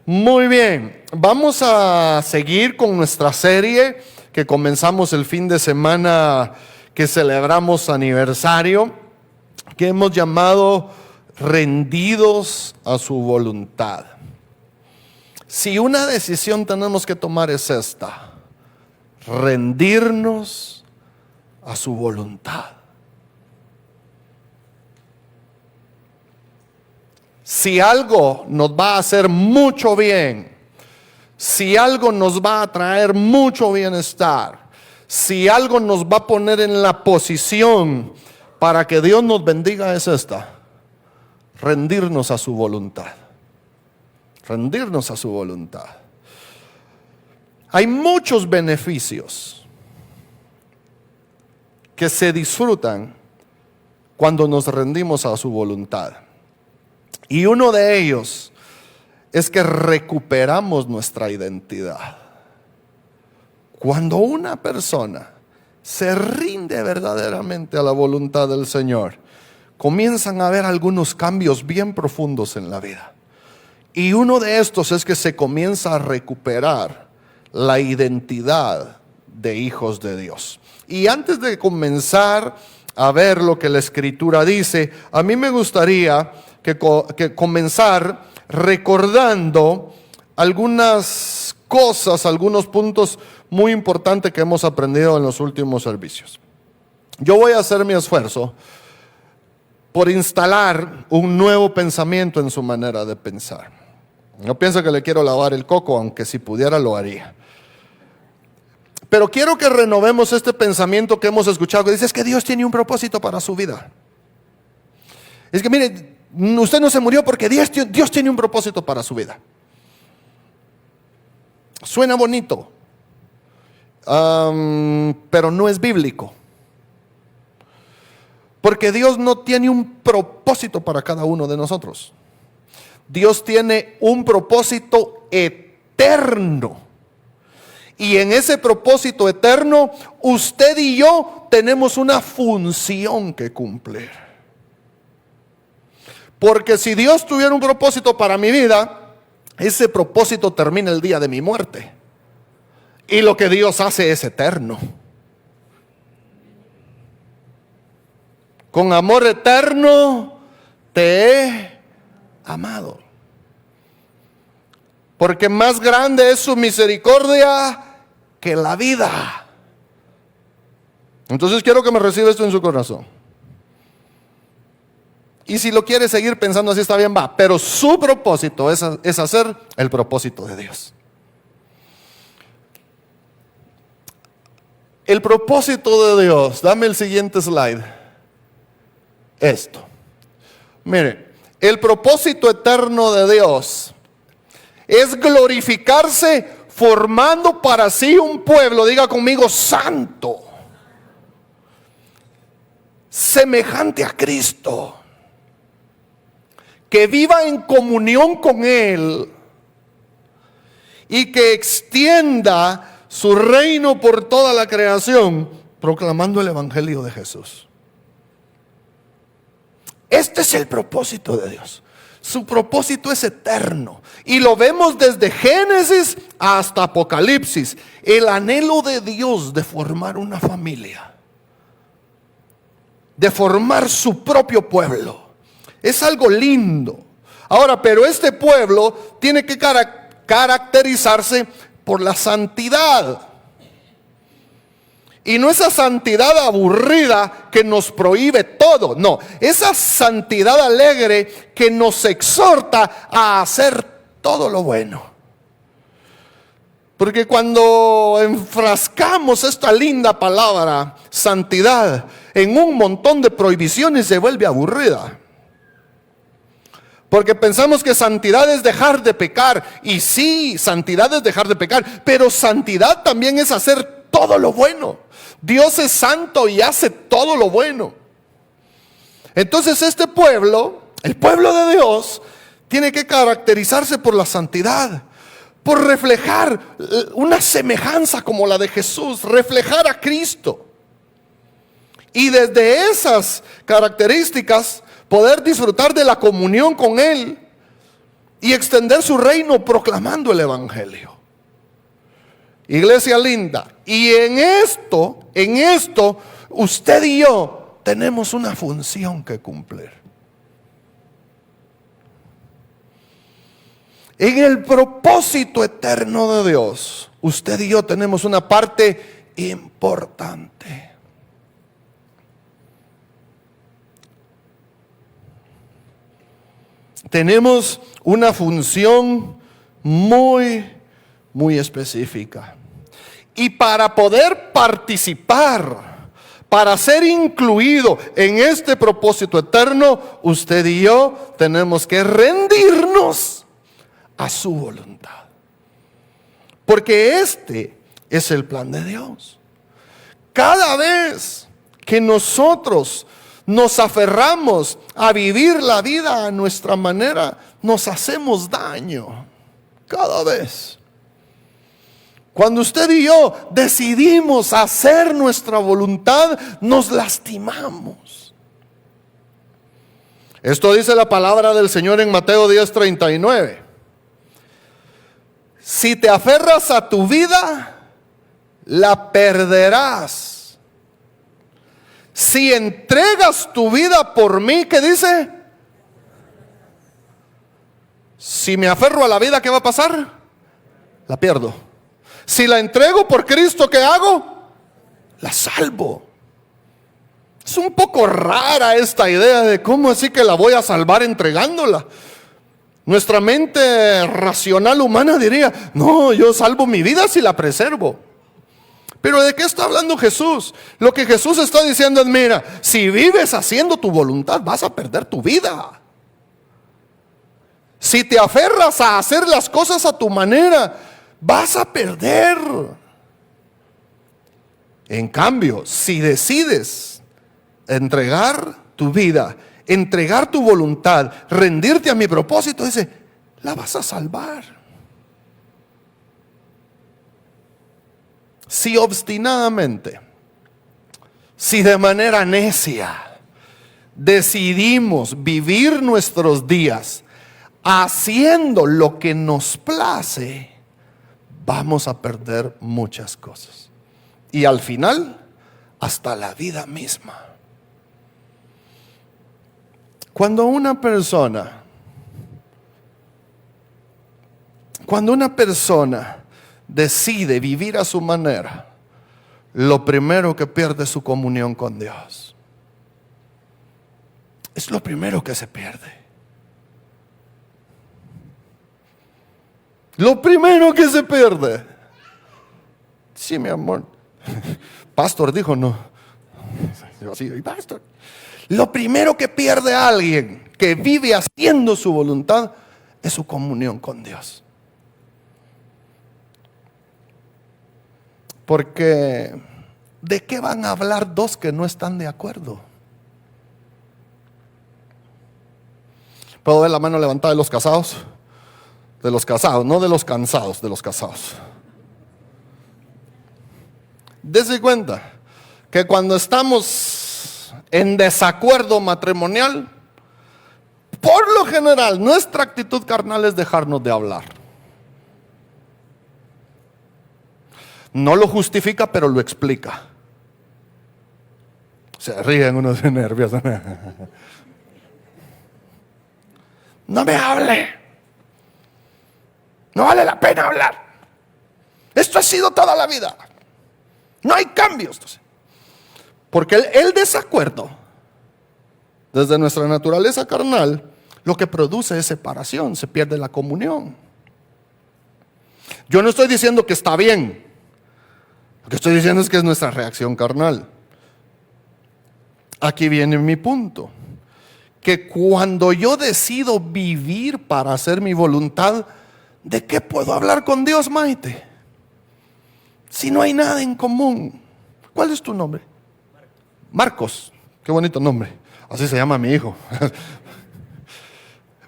Muy bien, vamos a seguir con nuestra serie que comenzamos el fin de semana que celebramos aniversario, que hemos llamado Rendidos a su voluntad. Si una decisión tenemos que tomar es esta: rendirnos a su voluntad. Si algo nos va a hacer mucho bien, si algo nos va a traer mucho bienestar, si algo nos va a poner en la posición para que Dios nos bendiga, es esta: rendirnos a su voluntad. Rendirnos a su voluntad. Hay muchos beneficios que se disfrutan cuando nos rendimos a su voluntad. Y uno de ellos es que recuperamos nuestra identidad. Cuando una persona se rinde verdaderamente a la voluntad del Señor, comienzan a haber algunos cambios bien profundos en la vida. Y uno de estos es que se comienza a recuperar la identidad de hijos de Dios. Y antes de comenzar a ver lo que la Escritura dice, a mí me gustaría que comenzar recordando algunas cosas, algunos puntos muy importantes que hemos aprendido en los últimos servicios. Yo voy a hacer mi esfuerzo por instalar un nuevo pensamiento en su manera de pensar. No pienso que le quiero lavar el coco, aunque si pudiera lo haría. Pero quiero que renovemos este pensamiento que hemos escuchado, que dice: es que Dios tiene un propósito para su vida. Es que mire, usted no se murió porque Dios tiene un propósito para su vida. Suena bonito, pero no es bíblico. Porque Dios no tiene un propósito para cada uno de nosotros. Dios tiene un propósito eterno. Y en ese propósito eterno, usted y yo tenemos una función que cumplir. Porque si Dios tuviera un propósito para mi vida, ese propósito termina el día de mi muerte. Y lo que Dios hace es eterno. Con amor eterno te he amado. Porque más grande es su misericordia que la vida. Entonces quiero que me reciba esto en su corazón. Y si lo quiere seguir pensando así, está bien, va. Pero su propósito es hacer el propósito de Dios. El propósito de Dios, dame el siguiente slide. Esto. Mire, el propósito eterno de Dios es glorificarse formando para sí un pueblo, diga conmigo, santo, semejante a Cristo, que viva en comunión con Él y que extienda su reino por toda la creación, proclamando el Evangelio de Jesús. Este es el propósito de Dios. Su propósito es eterno. Y lo vemos desde Génesis hasta Apocalipsis. El anhelo de Dios de formar una familia. De formar su propio pueblo. Es algo lindo. Ahora, pero este pueblo tiene que caracterizarse por la santidad. Y no esa santidad aburrida que nos prohíbe todo. No, esa santidad alegre que nos exhorta a hacer todo lo bueno. Porque cuando enfrascamos esta linda palabra, santidad, en un montón de prohibiciones, se vuelve aburrida. Porque pensamos que santidad es dejar de pecar. Y sí, santidad es dejar de pecar. Pero santidad también es hacer todo lo bueno. Dios es santo y hace todo lo bueno. Entonces este pueblo, el pueblo de Dios, tiene que caracterizarse por la santidad, por reflejar una semejanza como la de Jesús, reflejar a Cristo. Y desde esas características poder disfrutar de la comunión con Él y extender su reino proclamando el evangelio. Iglesia linda, y en esto, usted y yo tenemos una función que cumplir. En el propósito eterno de Dios, usted y yo tenemos una parte importante. Tenemos una función muy específica. Y para poder participar, para ser incluido en este propósito eterno, usted y yo tenemos que rendirnos a su voluntad. Porque este es el plan de Dios. Cada vez que nosotros nos aferramos a vivir la vida a nuestra manera, nos hacemos daño. Cada vez. Cuando usted y yo decidimos hacer nuestra voluntad, nos lastimamos. Esto dice la palabra del Señor en Mateo 10:39. Si te aferras a tu vida, la perderás. Si entregas tu vida por mí, ¿qué dice? Si me aferro a la vida, ¿qué va a pasar? La pierdo. Si la entrego por Cristo, ¿qué hago? La salvo. Es un poco rara esta idea de cómo así que la voy a salvar entregándola. Nuestra mente racional humana diría, no, yo salvo mi vida si la preservo. Pero ¿de qué está hablando Jesús? Lo que Jesús está diciendo es, mira, si vives haciendo tu voluntad, vas a perder tu vida. Si te aferras a hacer las cosas a tu manera, vas a perder. En cambio, si decides entregar tu vida, entregar tu voluntad, rendirte a mi propósito, dice, la vas a salvar. Si obstinadamente, si de manera necia decidimos vivir nuestros días haciendo lo que nos place, vamos a perder muchas cosas. Y al final, hasta la vida misma. Cuando una persona decide vivir a su manera, lo primero que pierde es su comunión con Dios. Es lo primero que se pierde. Lo primero que se pierde. Sí, mi amor. Pastor dijo no. Yo sí, pastor. Lo primero que pierde alguien que vive haciendo su voluntad es su comunión con Dios. Porque ¿de qué van a hablar dos que no están de acuerdo? ¿Puedo ver la mano levantada de los casados? De los casados, no de los cansados, de los casados. Dese cuenta que cuando estamos en desacuerdo matrimonial, por lo general nuestra actitud carnal es dejarnos de hablar. No lo justifica, pero lo explica. Se ríen unos de nervios. No me hable. No vale la pena hablar. Esto ha sido toda la vida. No hay cambios. Porque el desacuerdo, desde nuestra naturaleza carnal, lo que produce es separación, se pierde la comunión. Yo no estoy diciendo que está bien. Lo que estoy diciendo es que es nuestra reacción carnal. Aquí viene mi punto. Que cuando yo decido vivir para hacer mi voluntad, ¿de qué puedo hablar con Dios, Maite? Si no hay nada en común. ¿Cuál es tu nombre? Marcos. Qué bonito nombre. Así se llama mi hijo.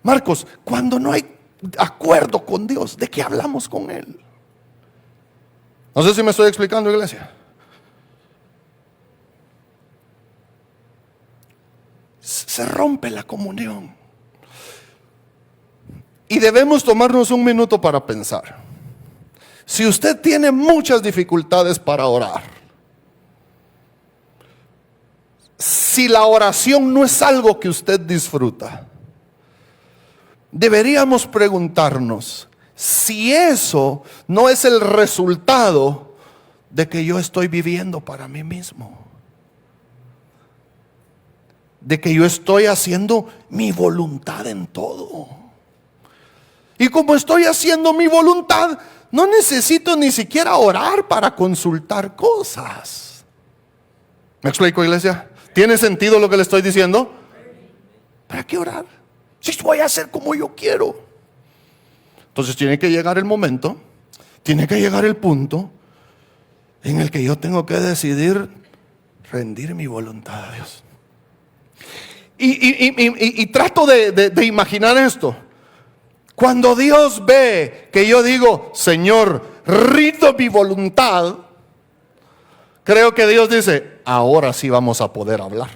Marcos, cuando no hay acuerdo con Dios, ¿de qué hablamos con Él? No sé si me estoy explicando, iglesia. Se rompe la comunión. Y debemos tomarnos un minuto para pensar. Si usted tiene muchas dificultades para orar, si la oración no es algo que usted disfruta, deberíamos preguntarnos si eso no es el resultado de que yo estoy viviendo para mí mismo, de que yo estoy haciendo mi voluntad en todo. Y como estoy haciendo mi voluntad, no necesito ni siquiera orar para consultar cosas. ¿Me explico, iglesia? ¿Tiene sentido lo que le estoy diciendo? ¿Para qué orar? Si voy a hacer como yo quiero. Entonces tiene que llegar el momento, tiene que llegar el punto en el que yo tengo que decidir rendir mi voluntad a Dios. Y trato de imaginar esto. Cuando Dios ve que yo digo, Señor, rindo mi voluntad, creo que Dios dice, ahora sí vamos a poder hablar.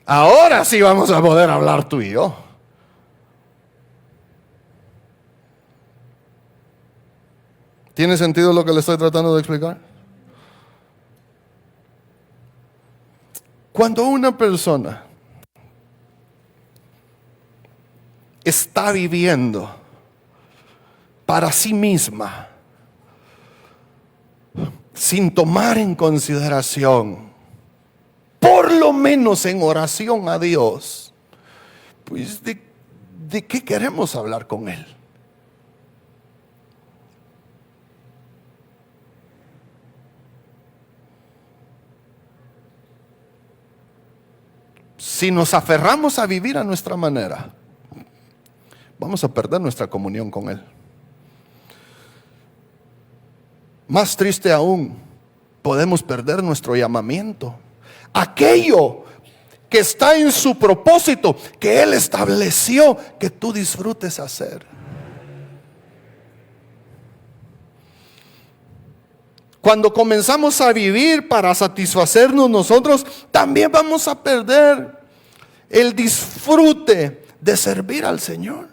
Ahora sí vamos a poder hablar tú y yo. ¿Tiene sentido lo que le estoy tratando de explicar? Cuando una persona está viviendo para sí misma, sin tomar en consideración, por lo menos en oración a Dios, pues ¿de qué queremos hablar con Él? Si nos aferramos a vivir a nuestra manera, vamos a perder nuestra comunión con Él. Más triste aún, podemos perder nuestro llamamiento. Aquello que está en su propósito, que Él estableció que tú disfrutes hacer. Cuando comenzamos a vivir para satisfacernos nosotros, también vamos a perder el disfrute de servir al Señor.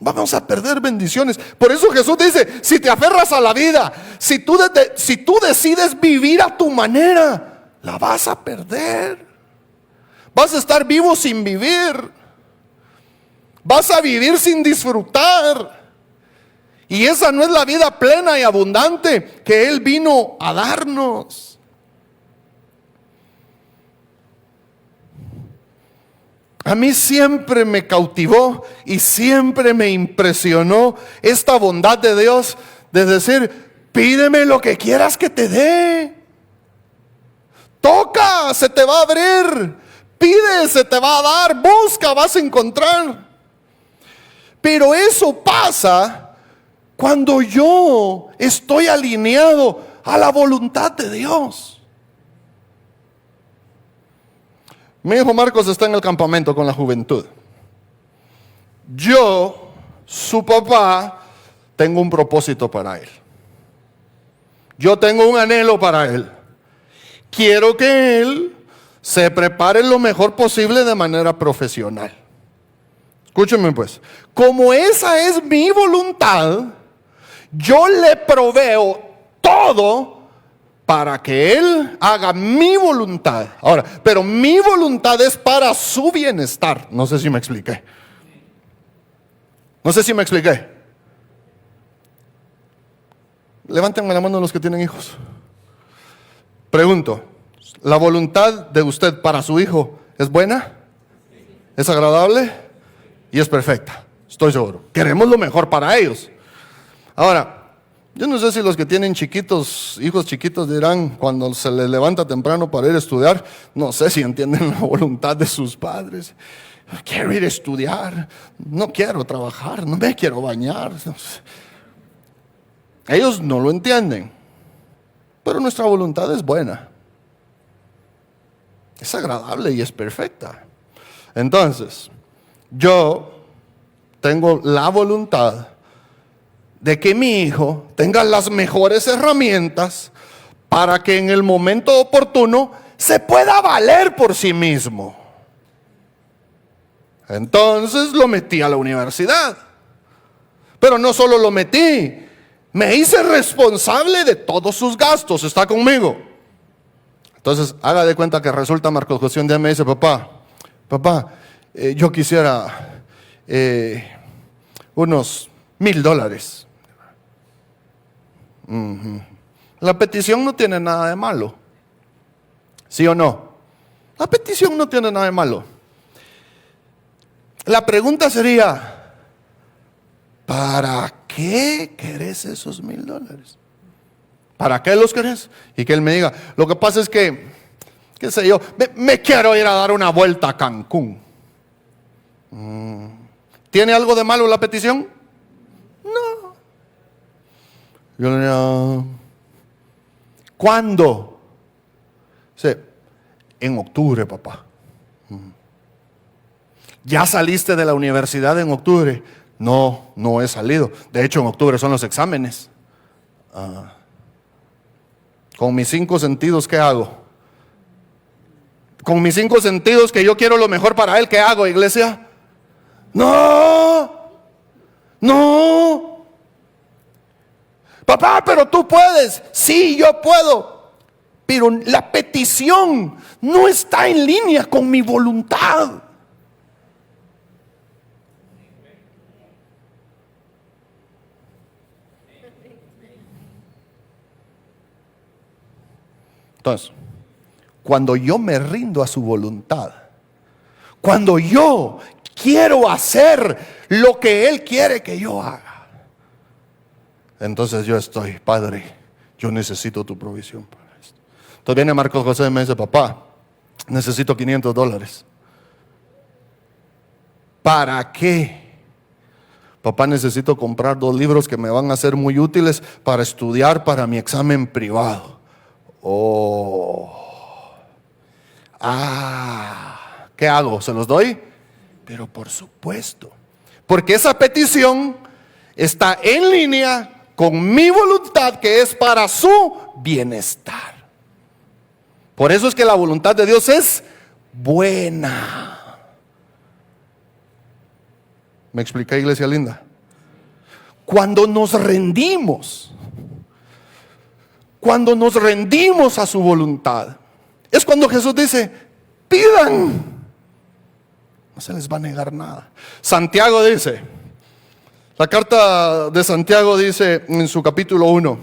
Vamos a perder bendiciones. Por eso Jesús dice, si te aferras a la vida, si tú decides vivir a tu manera, la vas a perder. Vas a estar vivo sin vivir. Vas a vivir sin disfrutar. Y esa no es la vida plena y abundante que Él vino a darnos. A mí siempre me cautivó y siempre me impresionó esta bondad de Dios de decir, pídeme lo que quieras que te dé. Toca, se te va a abrir. Pide, se te va a dar. Busca, vas a encontrar. Pero eso pasa cuando yo estoy alineado a la voluntad de Dios. Mi hijo Marcos está en el campamento con la juventud. Yo, su papá, tengo un propósito para él. Yo tengo un anhelo para él. Quiero que él se prepare lo mejor posible de manera profesional. Escúchenme pues. Como esa es mi voluntad, yo le proveo todo para que Él haga mi voluntad. Ahora, pero mi voluntad es para su bienestar. No sé si me expliqué. Levántenme la mano los que tienen hijos. Pregunto, ¿la voluntad de usted para su hijo es buena? ¿Es agradable? Y es perfecta. Estoy seguro. Queremos lo mejor para ellos. Ahora, yo no sé si los que tienen chiquitos, hijos chiquitos dirán cuando se les levanta temprano para ir a estudiar, no sé si entienden la voluntad de sus padres. Quiero ir a estudiar, no quiero trabajar, no me quiero bañar. Ellos no lo entienden, pero nuestra voluntad es buena. Es agradable y es perfecta. Entonces, yo tengo la voluntad de que mi hijo tenga las mejores herramientas para que en el momento oportuno se pueda valer por sí mismo. Entonces lo metí a la universidad. Pero no solo lo metí, me hice responsable de todos sus gastos. ¿Está conmigo? Entonces, haga de cuenta que resulta Marcos José un día me dice: papá, yo quisiera unos $1,000. La petición no tiene nada de malo. ¿Sí o no? La petición no tiene nada de malo. La pregunta sería: ¿para qué querés esos $1,000? ¿Para qué los querés? Y que él me diga: lo que pasa es que, qué sé yo, me quiero ir a dar una vuelta a Cancún. ¿Tiene algo de malo la petición? No. Yo le digo: ¿cuándo? Sí, en octubre, papá. ¿Ya saliste de la universidad en octubre? No, no he salido. De hecho, en octubre son los exámenes. Con mis 5 sentidos, ¿qué hago? Con mis 5 sentidos, que yo quiero lo mejor para él, ¿qué hago, iglesia? No. Papá, pero tú puedes. Sí, yo puedo. Pero la petición no está en línea con mi voluntad. Entonces, cuando yo me rindo a su voluntad, cuando yo quiero hacer lo que Él quiere que yo haga, entonces yo estoy: Padre, yo necesito tu provisión para esto. Entonces viene Marcos José y me dice: papá, necesito $500. ¿Para qué? Papá, necesito comprar 2 libros que me van a ser muy útiles para estudiar para mi examen privado. ¿Qué hago? ¿Se los doy? Pero por supuesto, porque esa petición está en línea con mi voluntad, que es para su bienestar. Por eso es que la voluntad de Dios es buena. ¿Me expliqué, iglesia linda? Cuando nos rendimos a su voluntad, es cuando Jesús dice: pidan, no se les va a negar nada. Santiago dice, la carta de Santiago dice en su capítulo 1,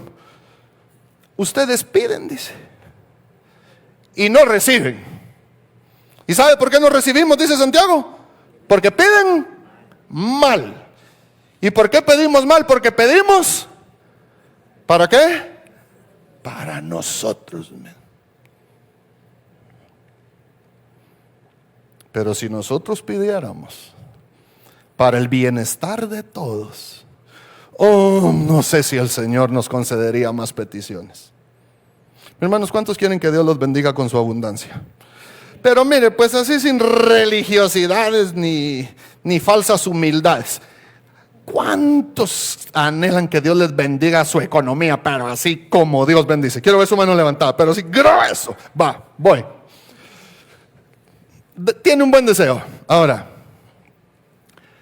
ustedes piden, dice, y no reciben. ¿Y sabe por qué no recibimos? Dice Santiago: porque piden mal. ¿Y por qué pedimos mal? Porque pedimos, ¿para qué? Para nosotros mismos. Pero si nosotros pidiéramos para el bienestar de todos, no sé si el Señor nos concedería más peticiones. Hermanos, ¿cuántos quieren que Dios los bendiga con su abundancia? Pero mire, pues así, sin religiosidades ni falsas humildades. ¿Cuántos anhelan que Dios les bendiga su economía, pero así como Dios bendice? Quiero ver su mano levantada, pero así grueso. Voy. Tiene un buen deseo. Ahora,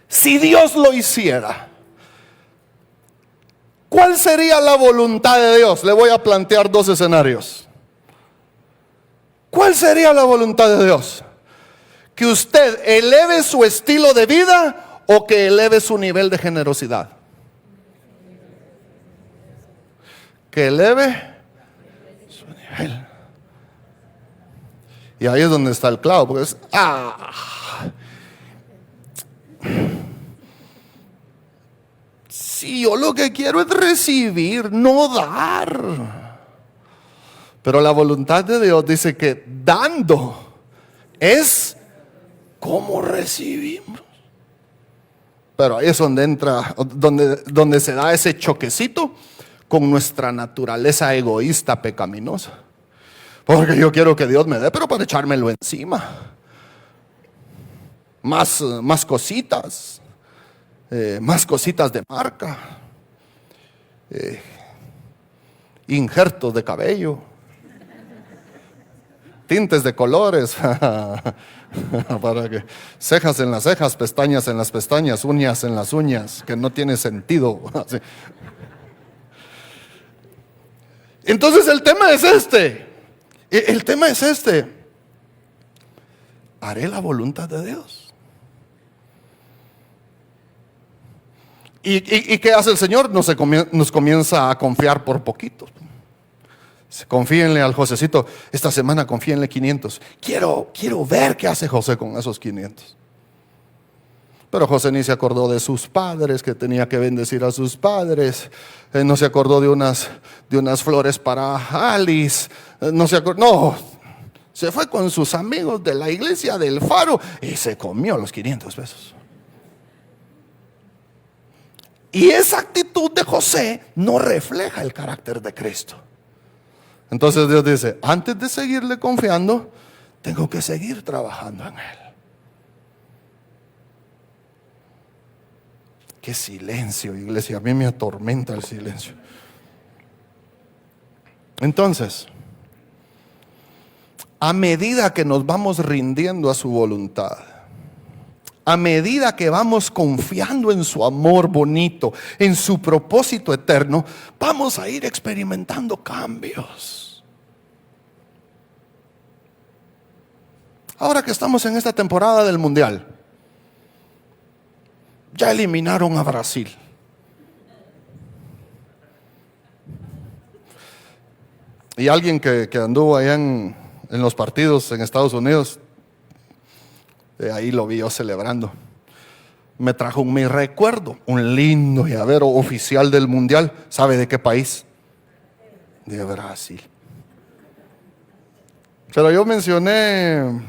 si Dios lo hiciera, ¿cuál sería la voluntad de Dios? Le voy a plantear 2 escenarios. ¿Cuál sería la voluntad de Dios? ¿Que usted eleve su estilo de vida o que eleve su nivel de generosidad? Que eleve su nivel. Y ahí es donde está el clavo, porque es si yo lo que quiero es recibir, no dar. Pero la voluntad de Dios dice que dando es como recibimos. Pero ahí es donde entra, donde se da ese choquecito con nuestra naturaleza egoísta, pecaminosa. Porque yo quiero que Dios me dé, pero para echármelo encima. Más cositas. Más cositas de marca. Injertos de cabello. tintes de colores, para que cejas en las cejas, pestañas en las pestañas, uñas en las uñas, que no tiene sentido. Entonces el tema es este. El tema es este. Haré la voluntad de Dios. ¿Y qué hace el Señor? Nos comienza a confiar por poquitos. Confíenle al Josecito. Esta semana confíenle 500. Quiero ver qué hace José con esos 500. Pero José ni se acordó de sus padres, que tenía que bendecir a sus padres. No se acordó de unas flores para Alice. No se acordó. No, se fue con sus amigos de la iglesia del Faro y se comió los 500 pesos. Y esa actitud de José no refleja el carácter de Cristo. Entonces Dios dice, antes de seguirle confiando, tengo que seguir trabajando en Él. Qué silencio, iglesia, a mí me atormenta el silencio. Entonces, a medida que nos vamos rindiendo a su voluntad, a medida que vamos confiando en su amor bonito, en su propósito eterno, vamos a ir experimentando cambios. Ahora que estamos en esta temporada del Mundial, ya eliminaron a Brasil. Y alguien que anduvo allá en los partidos en Estados Unidos, ahí lo vi yo celebrando, me trajo mi recuerdo, un lindo llavero oficial del Mundial. ¿Sabe de qué país? De Brasil. Pero yo mencioné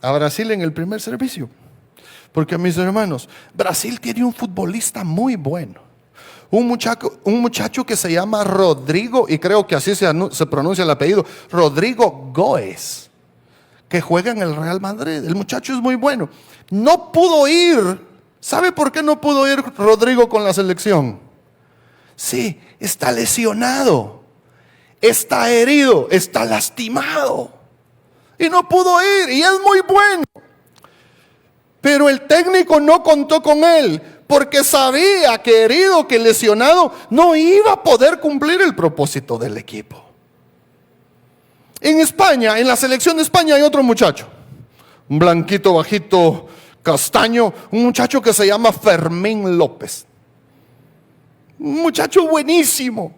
a Brasil en el primer servicio, porque mis hermanos, Brasil tiene un futbolista muy bueno, un muchacho que se llama Rodrigo, y creo que así se pronuncia el apellido, Rodrigo Goes, que juega en el Real Madrid. El muchacho es muy bueno. No pudo ir. ¿Sabe por qué no pudo ir Rodrigo con la selección? Sí, está lesionado, está herido, está lastimado y no pudo ir, y es muy bueno. Pero el técnico no contó con él, porque sabía que herido, que lesionado, no iba a poder cumplir el propósito del equipo. En España, en la selección de España, hay otro muchacho, un blanquito, bajito, castaño, un muchacho que se llama Fermín López. Un muchacho buenísimo.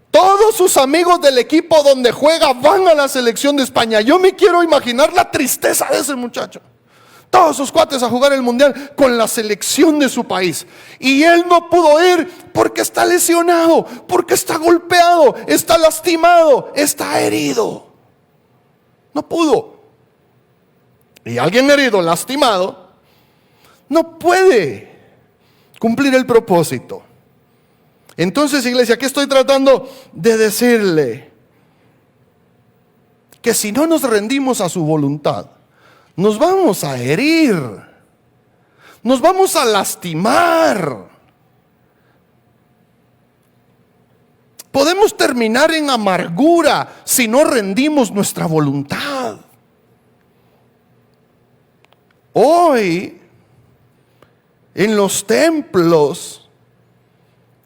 Todos sus amigos del equipo donde juega van a la selección de España. Yo me quiero imaginar la tristeza de ese muchacho. Todos sus cuates a jugar el Mundial con la selección de su país. Y él no pudo ir porque está lesionado, porque está golpeado, está lastimado, está herido. No pudo. Y alguien herido, lastimado, no puede cumplir el propósito. Entonces, iglesia, ¿qué estoy tratando de decirle? Que si no nos rendimos a su voluntad, nos vamos a herir, nos vamos a lastimar. Podemos terminar en amargura si no rendimos nuestra voluntad. Hoy, en los templos,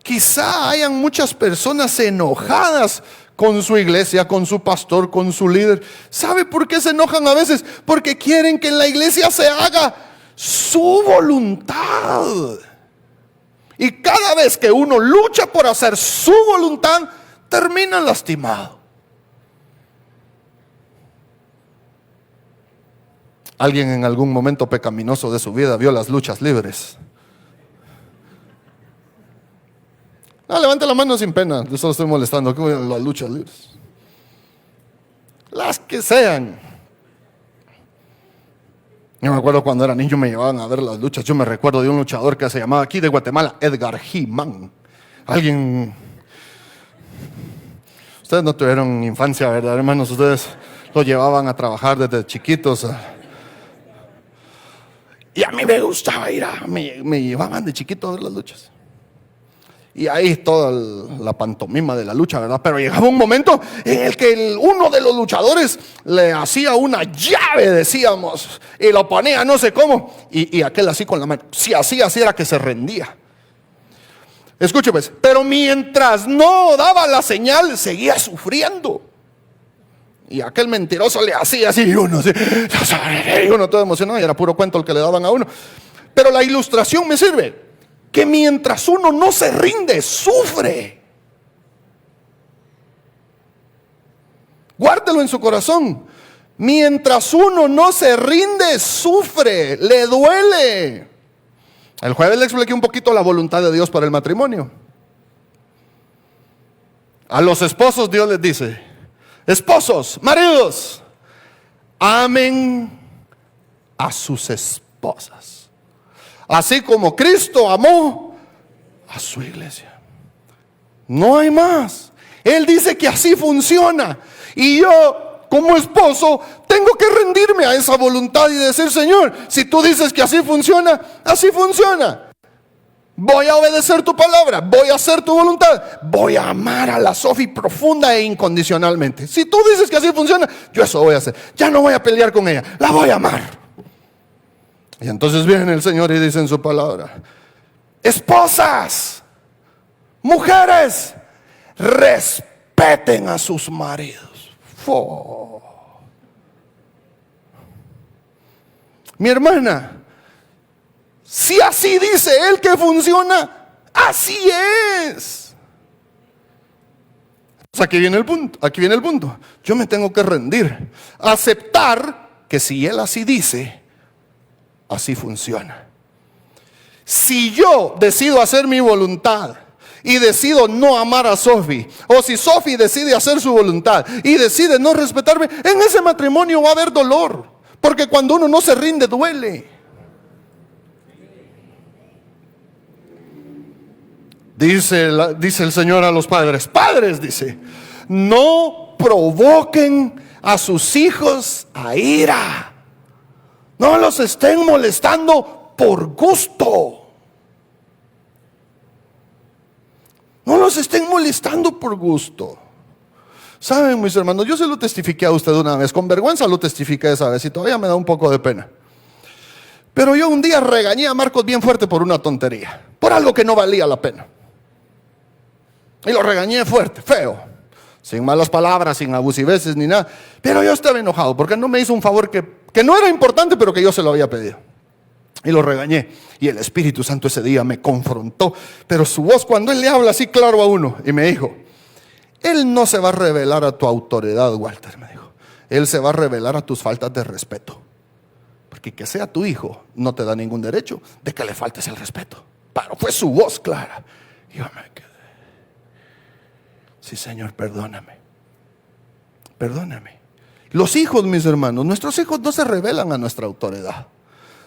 quizá hayan muchas personas enojadas con su iglesia, con su pastor, con su líder. ¿Sabe por qué se enojan a veces? Porque quieren que en la iglesia se haga su voluntad. Y cada vez que uno lucha por hacer su voluntad, termina lastimado. ¿Alguien en algún momento pecaminoso de su vida vio las luchas libres? No, levante la mano sin pena, yo solo estoy molestando. ¿Qué las luchas libres? Las que sean. Yo me acuerdo cuando era niño me llevaban a ver las luchas. Yo me recuerdo de un luchador que se llamaba aquí de Guatemala, Edgar He-Man. Alguien. Ustedes no tuvieron infancia, ¿verdad, hermanos? Ustedes lo llevaban a trabajar desde chiquitos. Y a mí me gustaba ir me llevaban de chiquito a ver las luchas. Y ahí toda la pantomima de la lucha, ¿verdad? Pero llegaba un momento en el que uno de los luchadores le hacía una llave, decíamos, y lo ponía no sé cómo, y aquel así con la mano. Si hacía así era que se rendía. Escuche pues, pero mientras no daba la señal, seguía sufriendo. Y aquel mentiroso le hacía así, y uno todo emocionado, y era puro cuento el que le daban a uno. Pero la ilustración me sirve. Que mientras uno no se rinde, sufre. Guárdelo en su corazón. Mientras uno no se rinde, sufre, le duele. El jueves le expliqué un poquito la voluntad de Dios para el matrimonio. A los esposos Dios les dice: esposos, maridos, amen a sus esposas, así como Cristo amó a su iglesia. No hay más. Él dice que así funciona. Y yo, como esposo, tengo que rendirme a esa voluntad y decir: Señor, si tú dices que así funciona, así funciona. Voy a obedecer tu palabra, voy a hacer tu voluntad, voy a amar a la Sofi profunda e incondicionalmente. Si tú dices que así funciona, yo eso voy a hacer. Ya no voy a pelear con ella, la voy a amar. Y entonces viene el Señor y dice en su palabra: esposas, mujeres, respeten a sus maridos. Mi hermana, si así dice Él que funciona, así es. Pues aquí viene el punto. Yo me tengo que rendir, aceptar que si Él así dice, así funciona. Si yo decido hacer mi voluntad y decido no amar a Sofi, o si Sofi decide hacer su voluntad y decide no respetarme, en ese matrimonio va a haber dolor, porque cuando uno no se rinde, duele. Dice el Señor a los padres: padres, dice, no provoquen a sus hijos a ira. No los estén molestando por gusto. No los estén molestando por gusto. Saben, mis hermanos, yo se lo testifiqué a usted una vez. Con vergüenza lo testifiqué esa vez y todavía me da un poco de pena. Pero yo un día regañé a Marcos bien fuerte por una tontería, por algo que no valía la pena. Y lo regañé fuerte, feo, sin malas palabras, sin abusiveces ni nada. Pero yo estaba enojado porque no me hizo un favor que no era importante, pero que yo se lo había pedido. Y lo regañé. Y el Espíritu Santo ese día me confrontó. Pero su voz, cuando Él le habla así claro a uno, y me dijo: Él no se va a revelar a tu autoridad, Walter, me dijo. Él se va a revelar a tus faltas de respeto. Porque que sea tu hijo no te da ningún derecho de que le faltes el respeto. Pero fue su voz clara. Y yo me quedé: sí, Señor, perdóname. Perdóname. Los hijos, mis hermanos, nuestros hijos no se revelan a nuestra autoridad.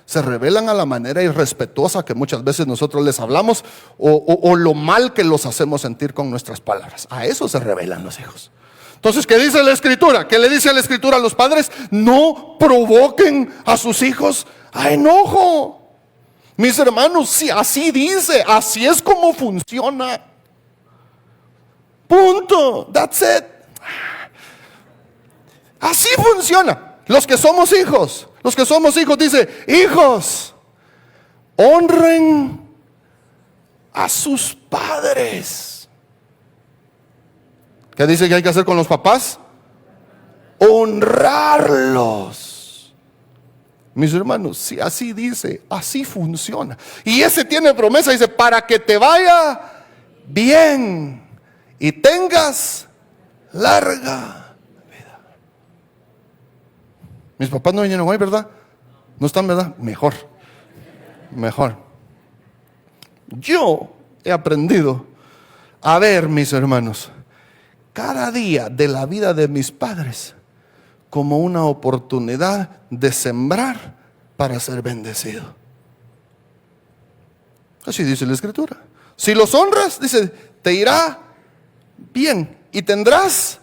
Se revelan a la manera irrespetuosa que muchas veces nosotros les hablamos, o lo mal que los hacemos sentir con nuestras palabras. A eso se revelan los hijos. Entonces, ¿qué dice la Escritura? ¿Qué le dice la Escritura a los padres? No provoquen a sus hijos a enojo. Mis hermanos, si así dice, así es como funciona. Punto. That's it. Así funciona. Los que somos hijos, dice: hijos, honren a sus padres. ¿Qué dice que hay que hacer con los papás? Honrarlos. Mis hermanos, si así dice, así funciona. Y ese tiene promesa, dice: para que te vaya bien y tengas larga. Mis papás no vinieron hoy, ¿verdad? No están, ¿verdad? Mejor. Yo he aprendido a ver, mis hermanos, cada día de la vida de mis padres como una oportunidad de sembrar para ser bendecido. Así dice la Escritura. Si los honras, dice, te irá bien y tendrás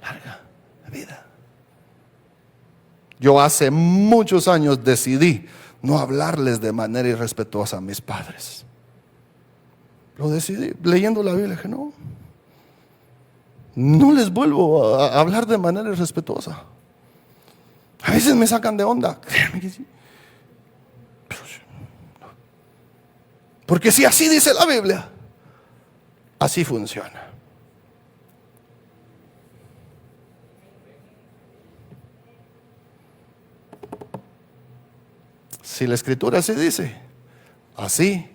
larga vida. Yo hace muchos años decidí no hablarles de manera irrespetuosa a mis padres. Lo decidí leyendo la Biblia. Dije, no les vuelvo a hablar de manera irrespetuosa. A veces me sacan de onda. Porque si así dice la Biblia, así funciona. Si la Escritura así dice, así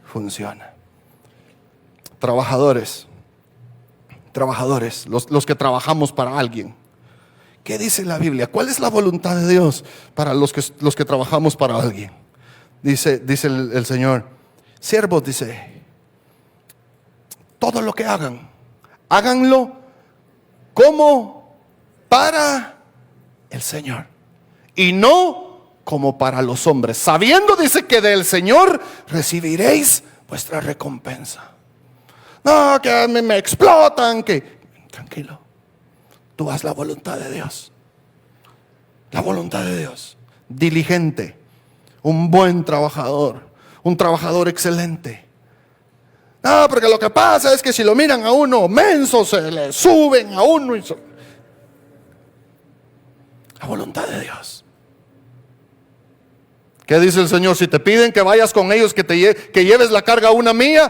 funciona. Trabajadores, los que trabajamos para alguien. ¿Qué dice la Biblia? ¿Cuál es la voluntad de Dios para los que trabajamos para alguien? Dice el Señor, siervos, dice, todo lo que hagan, háganlo como para el Señor y no como para los hombres, sabiendo, dice, que del Señor recibiréis vuestra recompensa. No, que me explotan, que tranquilo, tú haz la voluntad de Dios. La voluntad de Dios. Diligente, un buen trabajador, un trabajador excelente. No, porque lo que pasa es que si lo miran a uno menso, se le suben a uno. La voluntad de Dios. ¿Qué dice el Señor? Si te piden que vayas con ellos, que lleves la carga una mía,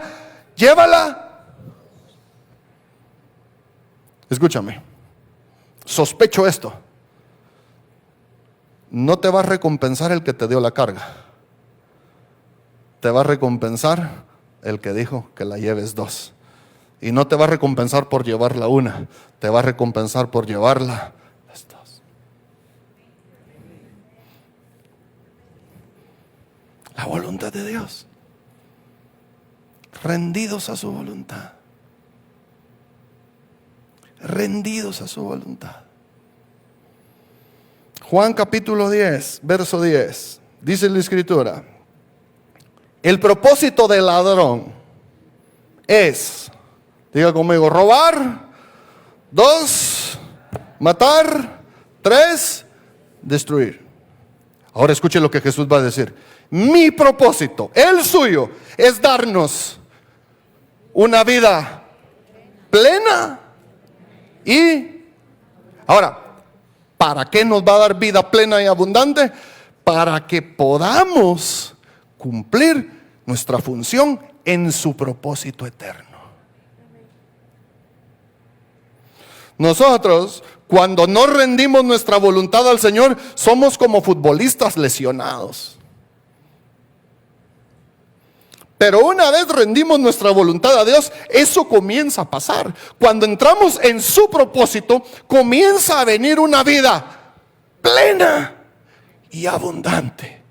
llévala. Escúchame, sospecho esto. No te va a recompensar el que te dio la carga. Te va a recompensar el que dijo que la lleves 2. Y no te va a recompensar por llevarla una, te va a recompensar por llevarla las 2. La voluntad de Dios. Rendidos a su voluntad. Rendidos a su voluntad. Juan capítulo 10, verso 10. Dice la Escritura: el propósito del ladrón es, diga conmigo, robar. 2, matar. 3, destruir. Ahora escuche lo que Jesús va a decir. Mi propósito, el suyo, es darnos una vida plena. Y ahora, ¿para qué nos va a dar vida plena y abundante? Para que podamos cumplir nuestra función en su propósito eterno. Nosotros, cuando no rendimos nuestra voluntad al Señor, somos como futbolistas lesionados. Pero una vez rendimos nuestra voluntad a Dios, eso comienza a pasar. Cuando entramos en su propósito, comienza a venir una vida plena y abundante.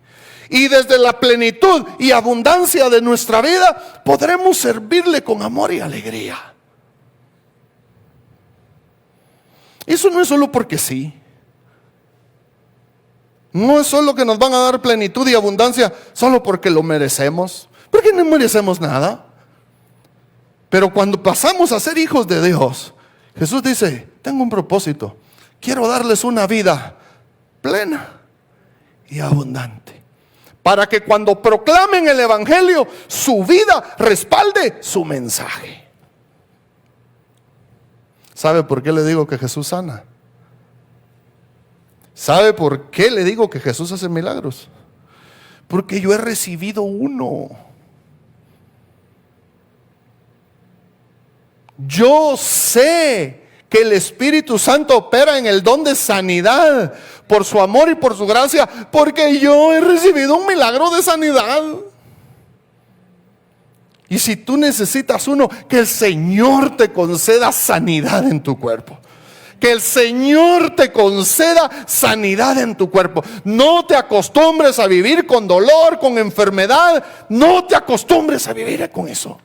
Y desde la plenitud y abundancia de nuestra vida, podremos servirle con amor y alegría. Eso no es solo porque sí. No es solo que nos van a dar plenitud y abundancia solo porque lo merecemos. Porque no merecemos nada. Pero cuando pasamos a ser hijos de Dios, Jesús dice, tengo un propósito. Quiero darles una vida plena y abundante. Para que cuando proclamen el Evangelio, su vida respalde su mensaje. ¿Sabe por qué le digo que Jesús sana? ¿Sabe por qué le digo que Jesús hace milagros? Porque yo he recibido uno. Yo sé que el Espíritu Santo opera en el don de sanidad por su amor y por su gracia, porque yo he recibido un milagro de sanidad. Y si tú necesitas uno, que el Señor te conceda sanidad en tu cuerpo. Que el Señor te conceda sanidad en tu cuerpo. No te acostumbres a vivir con dolor, con enfermedad. No te acostumbres a vivir con eso.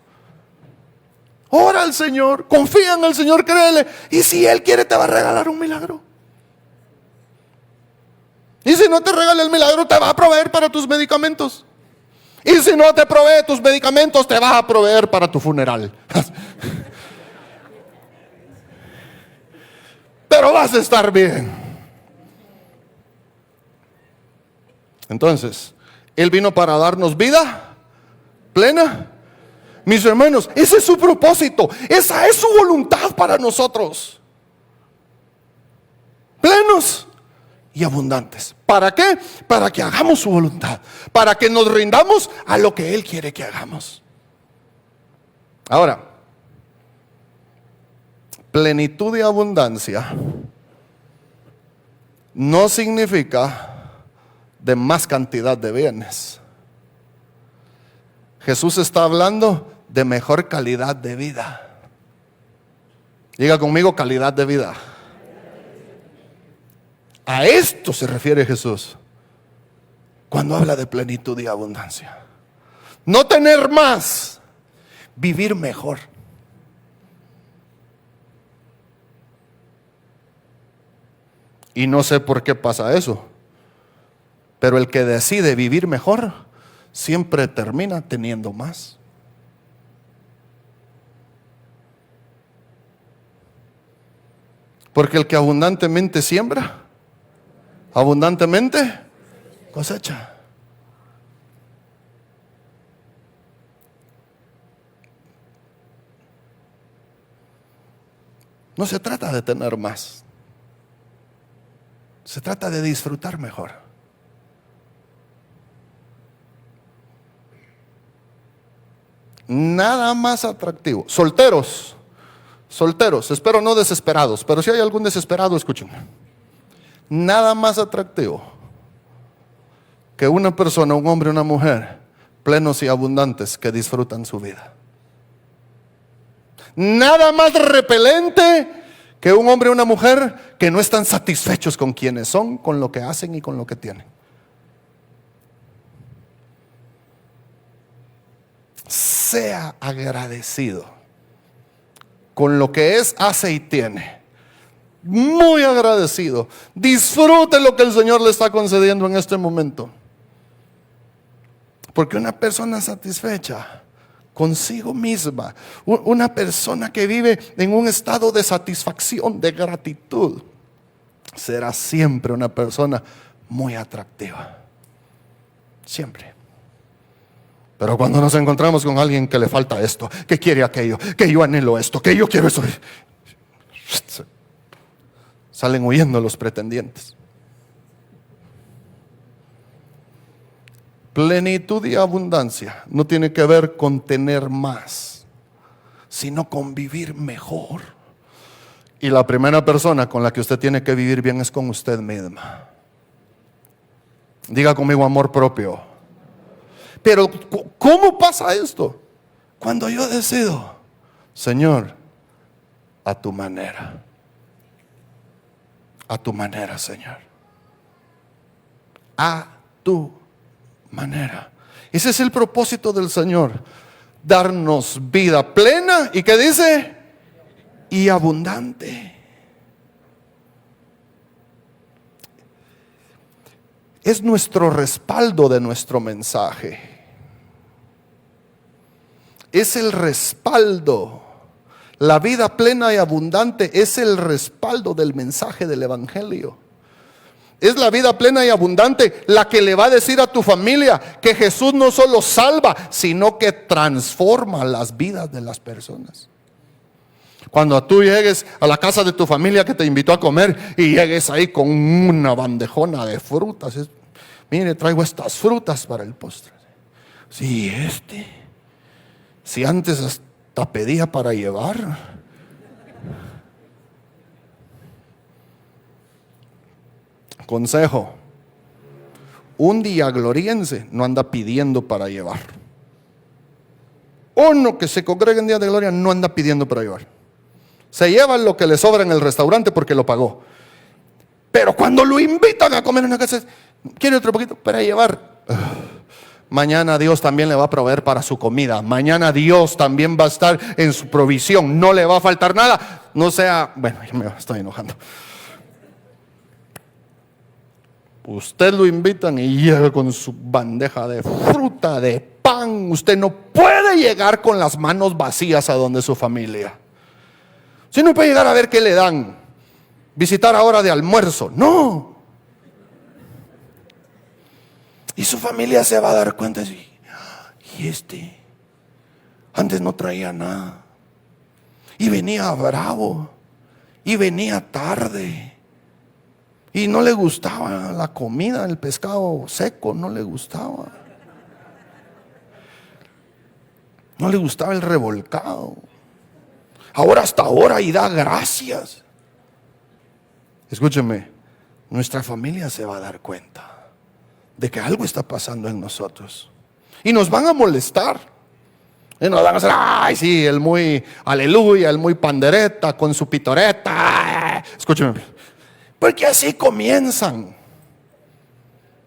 Ora al Señor, confía en el Señor, créele. Y si Él quiere, te va a regalar un milagro. Y si no te regala el milagro, te va a proveer para tus medicamentos. Y si no te provee tus medicamentos, te va a proveer para tu funeral. Pero vas a estar bien. Entonces, Él vino para darnos vida plena Mis hermanos, ese es su propósito. Esa es su voluntad para nosotros. Plenos y abundantes. ¿Para qué? Para que hagamos su voluntad. Para que nos rindamos a lo que Él quiere que hagamos. Ahora, plenitud y abundancia no significa de más cantidad de bienes. Jesús está hablando de mejor calidad de vida. Diga conmigo, calidad de vida. A esto se refiere Jesús cuando habla de plenitud y abundancia. No tener más, vivir mejor. Y no sé por qué pasa eso, pero el que decide vivir mejor siempre termina teniendo más. Porque el que abundantemente siembra, abundantemente cosecha. No se trata de tener más. Se trata de disfrutar mejor. Nada más atractivo. Solteros, espero no desesperados, pero si hay algún desesperado, escúchenme. Nada más atractivo que una persona, un hombre, una mujer, plenos y abundantes que disfrutan su vida. Nada más repelente que un hombre y una mujer que no están satisfechos con quienes son, con lo que hacen y con lo que tienen. Sea agradecido con lo que es, hace y tiene. Muy agradecido. Disfrute lo que el Señor le está concediendo en este momento. Porque una persona satisfecha consigo misma, una persona que vive en un estado de satisfacción, de gratitud, será siempre una persona muy atractiva. Siempre. Pero cuando nos encontramos con alguien que le falta esto, que quiere aquello, que yo anhelo esto, que yo quiero eso, salen huyendo los pretendientes. Plenitud y abundancia no tiene que ver con tener más, sino con vivir mejor. Y la primera persona con la que usted tiene que vivir bien es con usted misma. Diga conmigo, amor propio. Pero ¿cómo pasa esto? Cuando yo decido, Señor, a tu manera. A tu manera, Señor. A tu manera. Ese es el propósito del Señor. Darnos vida plena y ¿qué dice? Y abundante. Es nuestro respaldo de nuestro mensaje. Es el respaldo. La vida plena y abundante es el respaldo del mensaje del Evangelio. Es la vida plena y abundante la que le va a decir a tu familia que Jesús no solo salva, sino que transforma las vidas de las personas. Cuando tú llegues a la casa de tu familia que te invitó a comer y llegues ahí con una bandejona de frutas, mire, traigo estas frutas para el postre. Sí, si antes hasta pedía para llevar. Consejo: un día gloriense no anda pidiendo para llevar. Uno que se congrega en día de gloria no anda pidiendo para llevar. Se lleva lo que le sobra en el restaurante porque lo pagó. Pero cuando lo invitan a comer en una casa, ¿quiere otro poquito para llevar? Mañana Dios también le va a proveer para su comida. Mañana Dios también va a estar en su provisión. No le va a faltar nada. No sea, bueno, ya me estoy enojando. Usted lo invitan y llega con su bandeja de fruta, de pan. Usted no puede llegar con las manos vacías a donde su familia. Usted no puede llegar a ver qué le dan. Visitar a hora de almuerzo. No. Y su familia se va a dar cuenta. ¿Y Antes no traía nada. Y venía bravo. Y venía tarde. Y no le gustaba la comida, el pescado seco, no le gustaba. No le gustaba el revolcado. Ahora hasta ahora y da gracias. Escúcheme, nuestra familia se va a dar cuenta de que algo está pasando en nosotros. Y nos van a molestar. Y nos van a hacer, ay, sí, el muy aleluya, el muy pandereta con su pitoreta. Escúcheme, porque así comienzan.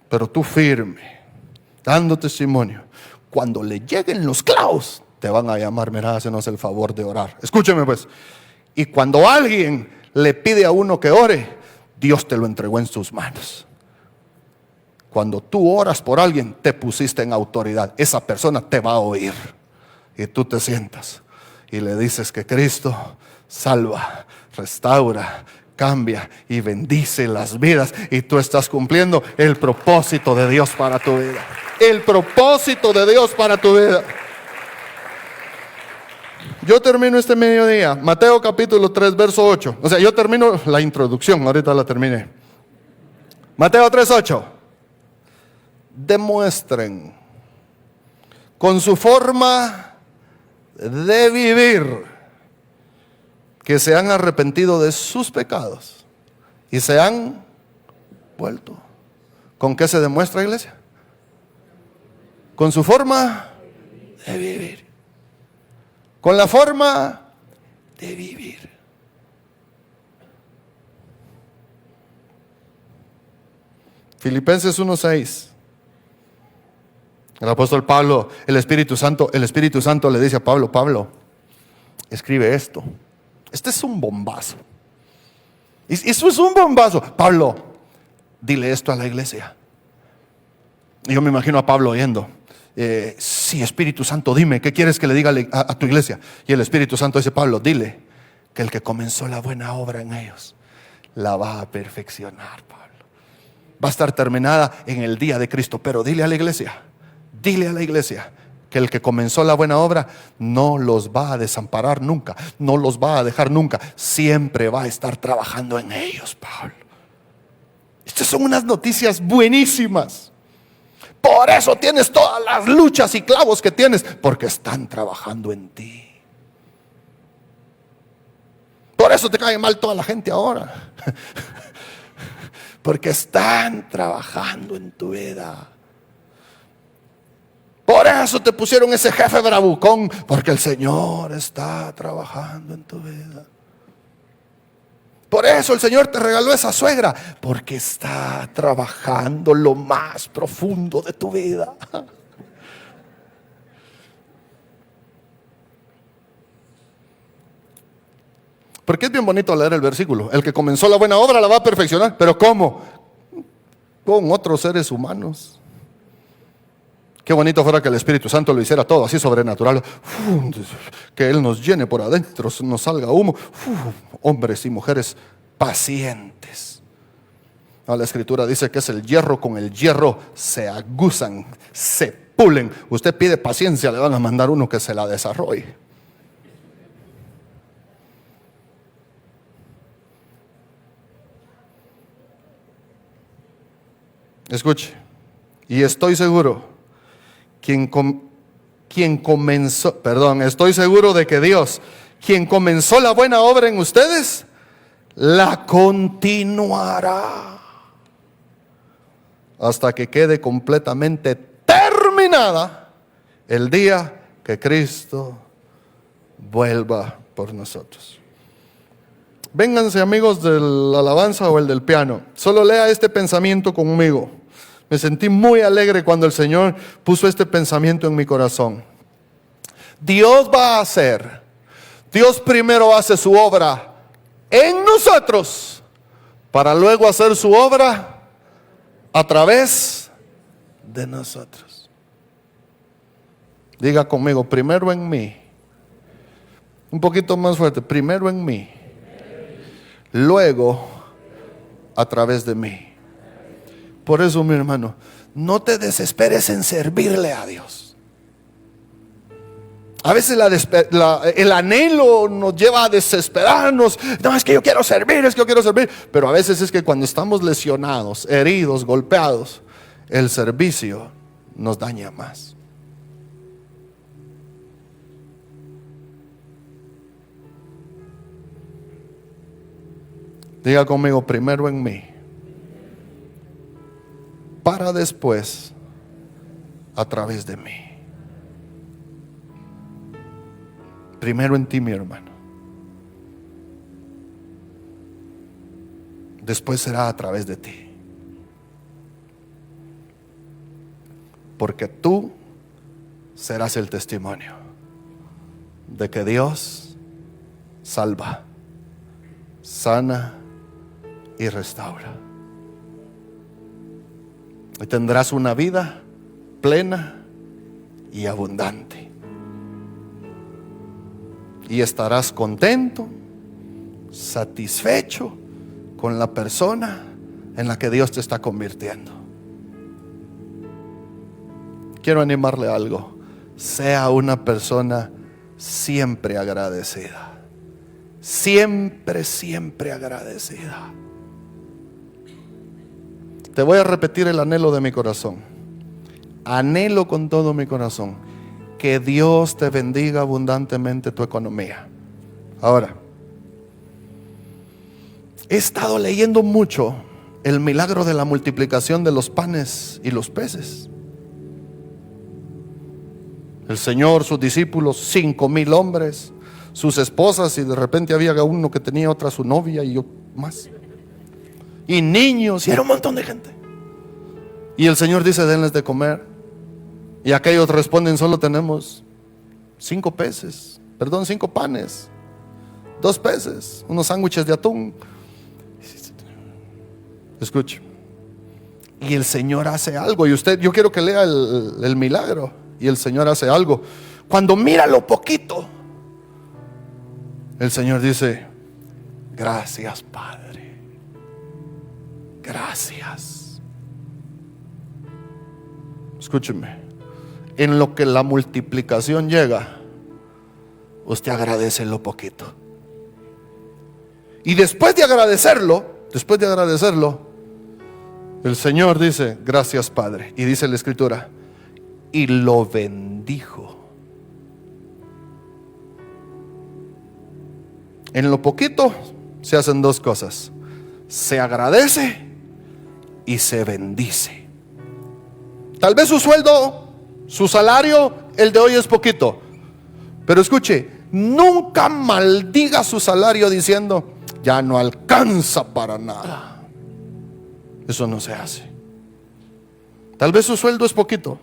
Pero tú firme, dando testimonio. Cuando le lleguen los clavos, te van a llamar, mira, hácenos el favor de orar. Escúcheme pues. Y cuando alguien le pide a uno que ore, Dios te lo entregó en sus manos. Cuando tú oras por alguien, te pusiste en autoridad. Esa persona te va a oír. Y tú te sientas y le dices que Cristo salva, restaura, cambia y bendice las vidas. Y tú estás cumpliendo el propósito de Dios para tu vida. El propósito de Dios para tu vida. Yo termino este mediodía, Mateo capítulo 3, verso 8. O sea, yo termino la introducción, ahorita la terminé. Mateo 3, 8. Demuestren con su forma de vivir que se han arrepentido de sus pecados y se han vuelto. ¿Con qué se demuestra, iglesia? Con su forma de vivir. Con la forma de vivir. Filipenses 1:6. El apóstol Pablo, el Espíritu Santo le dice a Pablo, Pablo, escribe esto. Este es un bombazo. Eso es un bombazo. Pablo, dile esto a la iglesia. Y yo me imagino a Pablo oyendo. Sí, Espíritu Santo, dime, ¿qué quieres que le diga a tu iglesia? Y el Espíritu Santo dice, Pablo, dile que el que comenzó la buena obra en ellos, la va a perfeccionar, Pablo. Va a estar terminada en el día de Cristo. Pero dile a la iglesia que el que comenzó la buena obra no los va a desamparar nunca, no los va a dejar nunca, siempre va a estar trabajando en ellos, Pablo. Estas son unas noticias buenísimas. Por eso tienes todas las luchas y clavos que tienes, porque están trabajando en ti. Por eso te cae mal toda la gente ahora, porque están trabajando en tu vida. Por eso te pusieron ese jefe bravucón, porque el Señor está trabajando en tu vida. Por eso el Señor te regaló esa suegra, porque está trabajando lo más profundo de tu vida. Porque es bien bonito leer el versículo. El que comenzó la buena obra la va a perfeccionar. ¿Pero cómo? Con otros seres humanos. Qué bonito fuera que el Espíritu Santo lo hiciera todo así sobrenatural. Que Él nos llene por adentro, nos salga humo. Hombres y mujeres pacientes. La Escritura dice que es el hierro con el hierro se aguzan, se pulen. Usted pide paciencia, le van a mandar uno que se la desarrolle. Escuche, y estoy seguro. Estoy seguro de que Dios, quien comenzó la buena obra en ustedes, la continuará hasta que quede completamente terminada el día que Cristo vuelva por nosotros. Vénganse, amigos del alabanza o el del piano, solo lea este pensamiento conmigo. Me sentí muy alegre cuando el Señor puso este pensamiento en mi corazón. Dios primero hace su obra en nosotros, para luego hacer su obra a través de nosotros. Diga conmigo, primero en mí. Un poquito más fuerte, primero en mí, luego a través de mí. Por eso, mi hermano, no te desesperes en servirle a Dios. A veces el anhelo nos lleva a desesperarnos. No, es que yo quiero servir, es que yo quiero servir. Pero a veces es que cuando estamos lesionados, heridos, golpeados, el servicio nos daña más. Diga conmigo: primero en mí, para después a través de mí. Primero en ti, mi hermano. Después será a través de ti. Porque tú serás el testimonio de que Dios salva, sana y restaura. Y tendrás una vida plena y abundante. Y estarás contento, satisfecho con la persona en la que Dios te está convirtiendo. Quiero animarle a algo: sea una persona siempre agradecida. Siempre, siempre agradecida. Te voy a repetir el anhelo de mi corazón. Anhelo con todo mi corazón que Dios te bendiga abundantemente tu economía. Ahora, he estado leyendo mucho el milagro de la multiplicación de los panes y los peces. El Señor, sus discípulos, 5,000 hombres, sus esposas, y de repente había uno que tenía otra, su novia, y yo más, y niños, y era un montón de gente. Y el Señor dice: denles de comer. Y aquellos responden: solo tenemos 5 panes, 2 peces, unos sándwiches de atún. Escuche. Y el Señor hace algo. Y yo quiero que lea el milagro. Y el Señor hace algo. Cuando mira lo poquito, el Señor dice: gracias, Padre, gracias. Escúcheme. En lo que la multiplicación llega, usted agradece lo poquito. Y después de agradecerlo, el Señor dice: gracias, Padre. Y dice la Escritura: y lo bendijo. En lo poquito se hacen 2 cosas: se agradece y se bendice. Tal vez su sueldo, su salario, el de hoy es poquito, pero escuche, nunca maldiga su salario diciendo: ya no alcanza para nada. Eso no se hace. Tal vez su sueldo es poquito,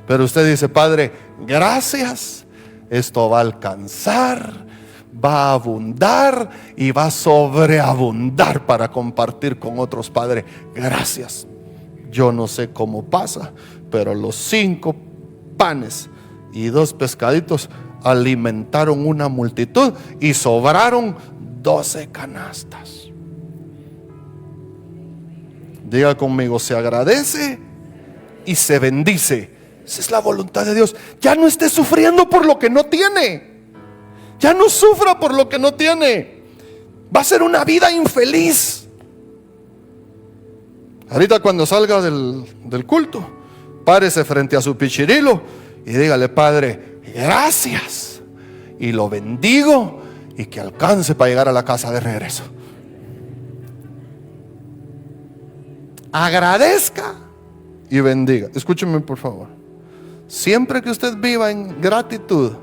pero usted dice: Padre, gracias, esto va a alcanzar, va a abundar y va a sobreabundar para compartir con otros. Padre, gracias. Yo no sé cómo pasa, pero los 5 panes y 2 pescaditos alimentaron una multitud y sobraron 12 canastas. Diga conmigo: se agradece y se bendice. Esa es la voluntad de Dios. Ya no esté sufriendo por lo que no tiene. Ya no sufra por lo que no tiene. Va a ser una vida infeliz. Ahorita cuando salga del culto, párese frente a su pichirilo y dígale: Padre, gracias, y lo bendigo, y que alcance para llegar a la casa de regreso. Agradezca y bendiga. Escúcheme, por favor. Siempre que usted viva en gratitud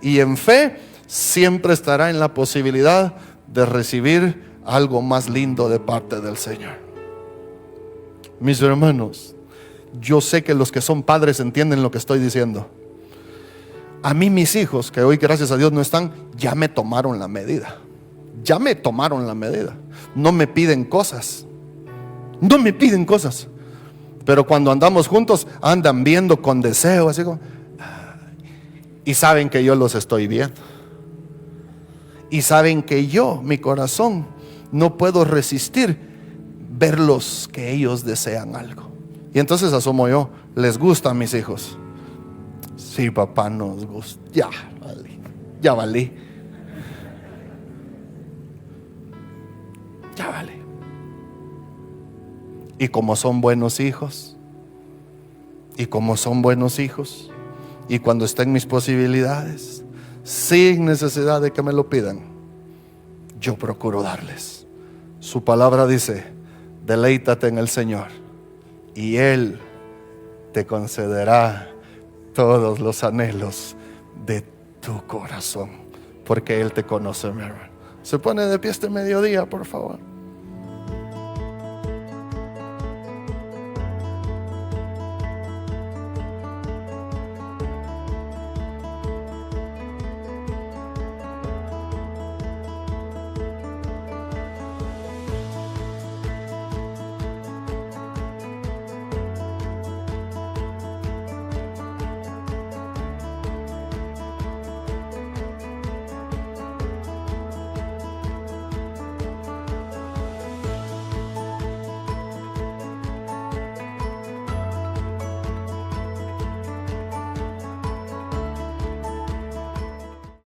y en fe, siempre estará en la posibilidad de recibir algo más lindo de parte del Señor. Mis hermanos, yo sé que los que son padres entienden lo que estoy diciendo. A mí mis hijos, que hoy gracias a Dios no están, ya me tomaron la medida. Ya me tomaron la medida. No me piden cosas. No me piden cosas. Pero cuando andamos juntos, andan viendo con deseo, así como, y saben que yo los estoy viendo. Y saben que yo, mi corazón, no puedo resistir verlos que ellos desean algo. Y entonces asumo yo: les gusta a mis hijos. Sí, papá, nos gusta. Ya valí. Ya valí. Ya vale. Y como son buenos hijos, y como son buenos hijos, y cuando estén mis posibilidades, sin necesidad de que me lo pidan, yo procuro darles. Su palabra dice: deleítate en el Señor y Él te concederá todos los anhelos de tu corazón, porque Él te conoce, mi hermano. Se pone de pie este mediodía, por favor.